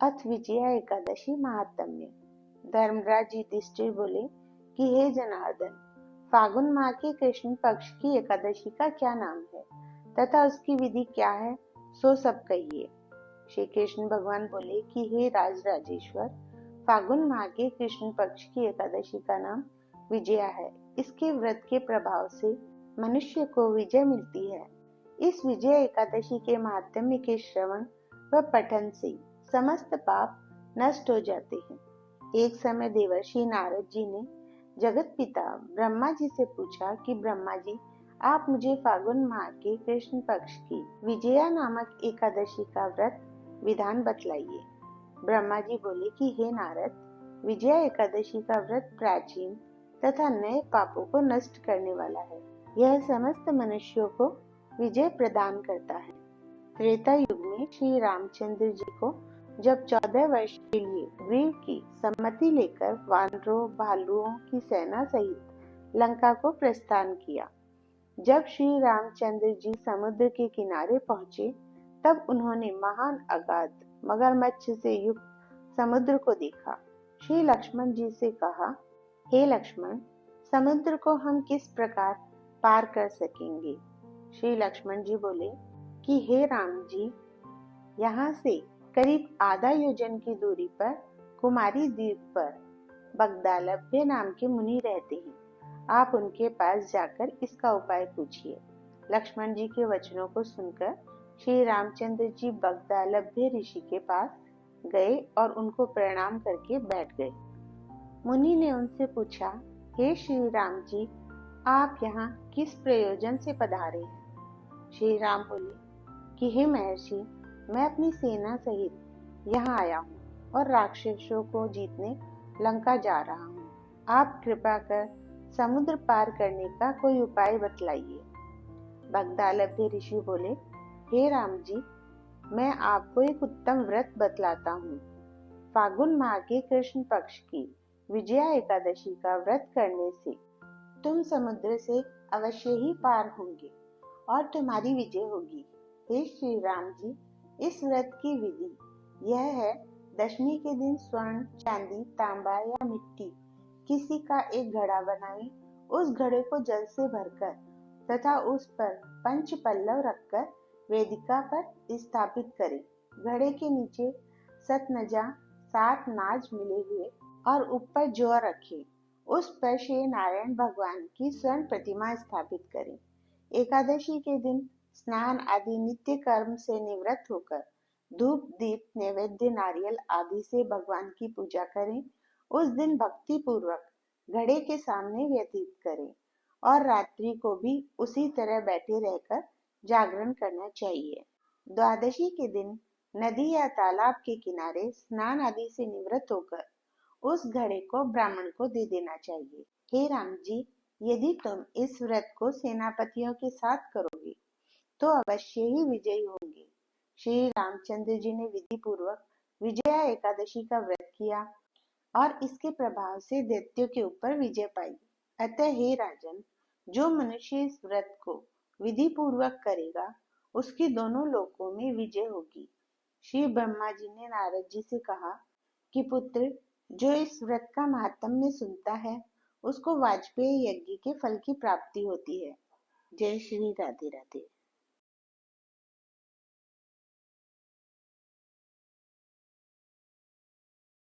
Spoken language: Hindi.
अथ विजया एकादशी महात्म्य। धर्मराज युधिष्ठिर बोले कि हे जनार्दन, फागुन माह के कृष्ण पक्ष की एकादशी का क्या नाम है तथा उसकी विधि क्या है, सो सब कहिए। श्री कृष्ण भगवान बोले कि हे राजराजेश्वर, फागुन माह के कृष्ण पक्ष की एकादशी का नाम विजया है। इसके व्रत के प्रभाव से मनुष्य को विजय मिलती है। इस विजय एकादशी के महात्म्य के श्रवण व पठन से समस्त पाप नष्ट हो जाते हैं। एक समय देवर्षि नारद जी ने जगत पिता ब्रह्मा जी से पूछा कि ब्रह्मा जी, आप मुझे फागुन माह के कृष्ण पक्ष की विजया नामक एकादशी का व्रत विधान बतलाइए। ब्रह्मा जी बोले कि हे नारद, विजया एकादशी का व्रत प्राचीन तथा नए पापों को नष्ट करने वाला है। यह समस्त मनुष्यों को विजय प्रदान करता है। त्रेता युग में श्री रामचंद्र जी को जब 14 वर्ष के लिए ग्रीव की सम्मति लेकर वानरों भालुओं की सेना सहित लंका को प्रस्थान किया। जब श्री रामचंद्र जी समुद्र के किनारे पहुंचे, तब उन्होंने महान अगाध मगरमच्छ से युक्त समुद्र को देखा। श्री लक्ष्मण जी से कहा, हे लक्ष्मण, समुद्र को हम किस प्रकार पार कर सकेंगे? श्री लक्ष्मण जी बोले कि हे राम जी, यहाँ से करीब आधा योजन की दूरी पर कुमारी द्वीप पर बगदालभ्य नाम के मुनि रहते हैं। आप उनके पास जाकर इसका उपाय पूछिए। लक्ष्मण जी के वचनों को सुनकर श्री रामचंद्र जी बगदालभ्य ऋषि के पास गए और उनको प्रणाम करके बैठ गए। मुनि ने उनसे पूछा, हे श्री राम जी, आप यहाँ किस प्रयोजन से पधारे हैं? श्री राम बोले कि हे महर्षि, मैं अपनी सेना सहित यहाँ आया हूँ और राक्षसों को जीतने लंका जा रहा हूँ। आप कृपा कर समुद्र पार करने का कोई उपाय बतलाइए। बगदालभ्य ऋषि बोले, हे राम जी, मैं आपको एक उत्तम व्रत बतलाता हूँ। फागुन माह के कृष्ण पक्ष की विजया एकादशी का व्रत करने से तुम समुद्र से अवश्य ही पार होंगे और तुम्हारी विजय होगी। हे श्री राम जी, इस व्रत की विधि यह है, दशमी के दिन स्वर्ण, चांदी, तांबा या मिट्टी किसी का एक घड़ा बनाएं, उस घड़े को जल से भरकर तथा उस पर पंच पल्लव रखकर वेदिका पर स्थापित करें। घड़े के नीचे सतनजा 7 नाज मिले हुए और ऊपर जौ रखें। उस पर श्री नारायण भगवान की स्वर्ण प्रतिमा स्थापित करें। एकादशी के दिन स्नान आदि नित्य कर्म से निवृत्त होकर धूप दीप नैवेद्य नारियल आदि से भगवान की पूजा करें। उस दिन भक्ति पूर्वक घड़े के सामने व्यतीत करें और रात्रि को भी उसी तरह बैठे रहकर जागरण करना चाहिए। द्वादशी के दिन नदी या तालाब के किनारे स्नान आदि से निवृत्त होकर उस घड़े को ब्राह्मण को दे देना चाहिए। हे राम जी, यदि तुम इस व्रत को सेनापतियों के साथ करोगे तो अवश्य ही विजयी होंगे। श्री रामचंद्र जी ने विधि पूर्वक विजया एकादशी का व्रत किया और इसके प्रभाव से दैत्यों के ऊपर विजय पाई। अतः हे राजन, जो मनुष्य इस व्रत को विधि पूर्वक करेगा, उसकी दोनों लोकों में विजय होगी। श्री ब्रह्मा जी ने नारद जी से कहा कि पुत्र, जो इस व्रत का महात्म्य सुनता है, उसको वाजपेयी यज्ञ के फल की प्राप्ति होती है। जय श्री राधे राधे।